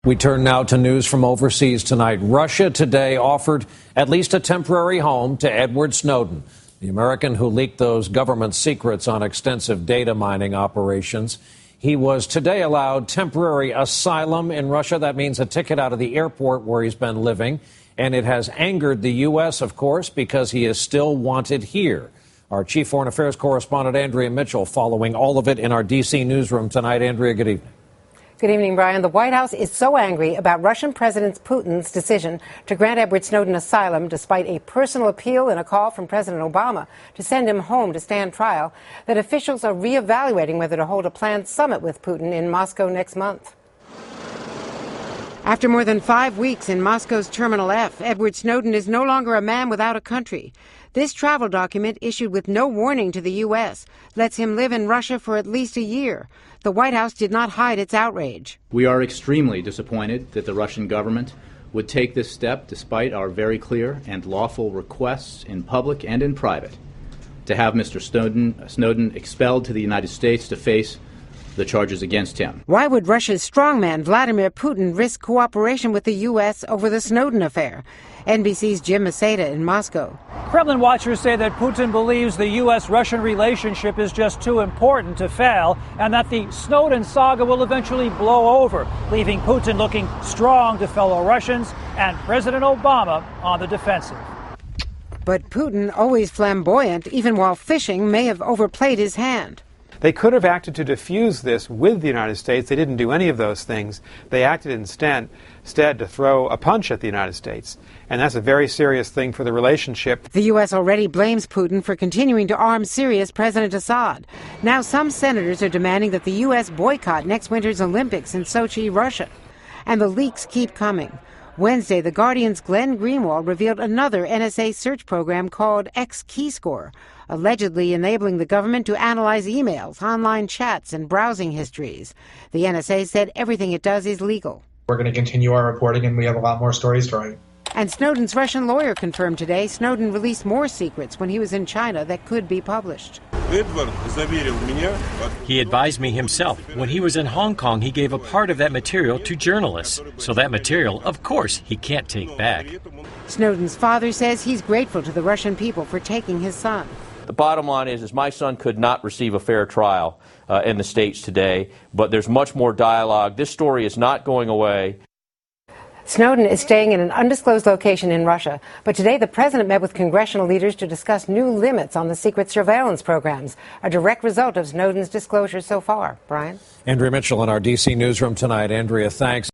We turn now to news from overseas tonight. Russia today offered at least a temporary home to Edward Snowden, the American who leaked those government secrets on extensive data mining operations. He was today allowed temporary asylum in Russia. That means a ticket out of the airport where he's been living. And it has angered the U.S., of course, because he is still wanted here. Our chief foreign affairs correspondent, Andrea Mitchell, following all of it in our D.C. newsroom tonight. Andrea, good evening. Good evening, Brian. The White House is so angry about Russian President Putin's decision to grant Edward Snowden asylum, despite a personal appeal and a call from President Obama to send him home to stand trial, that officials are reevaluating whether to hold a planned summit with Putin in Moscow next month. After more than 5 weeks in Moscow's Terminal F, Edward Snowden is no longer a man without a country. This travel document, issued with no warning to the U.S., lets him live in Russia for at least a year. The White House did not hide its outrage. We are extremely disappointed that the Russian government would take this step despite our very clear and lawful requests in public and in private to have Mr. Snowden expelled to the United States to face the charges against him. Why would Russia's strongman Vladimir Putin risk cooperation with the U.S. over the Snowden affair? NBC's Jim Maseda in Moscow. Kremlin watchers say that Putin believes the U.S.-Russian relationship is just too important to fail and that the Snowden saga will eventually blow over, leaving Putin looking strong to fellow Russians and President Obama on the defensive. But Putin, always flamboyant, even while fishing, may have overplayed his hand. They could have acted to defuse this with the United States. They didn't do any of those things. They acted instead to throw a punch at the United States. And that's a very serious thing for the relationship. The U.S. already blames Putin for continuing to arm Syria's President Assad. Now some senators are demanding that the U.S. boycott next winter's Olympics in Sochi, Russia. And the leaks keep coming. Wednesday, The Guardian's Glenn Greenwald revealed another NSA search program called X-Keyscore, allegedly enabling the government to analyze emails, online chats, and browsing histories. The NSA said everything it does is legal. We're going to continue our reporting, and we have a lot more stories to write. And Snowden's Russian lawyer confirmed today Snowden released more secrets when he was in China that could be published. He advised me himself. When he was in Hong Kong, he gave a part of that material to journalists. So that material, of course, he can't take back. Snowden's father says he's grateful to the Russian people for taking his son. The bottom line is my son could not receive a fair trial in the States today, but there's much more dialogue. This story is not going away. Snowden is staying in an undisclosed location in Russia, but today the president met with congressional leaders to discuss new limits on the secret surveillance programs, a direct result of Snowden's disclosures so far. Brian? Andrea Mitchell in our D.C. newsroom tonight. Andrea, thanks.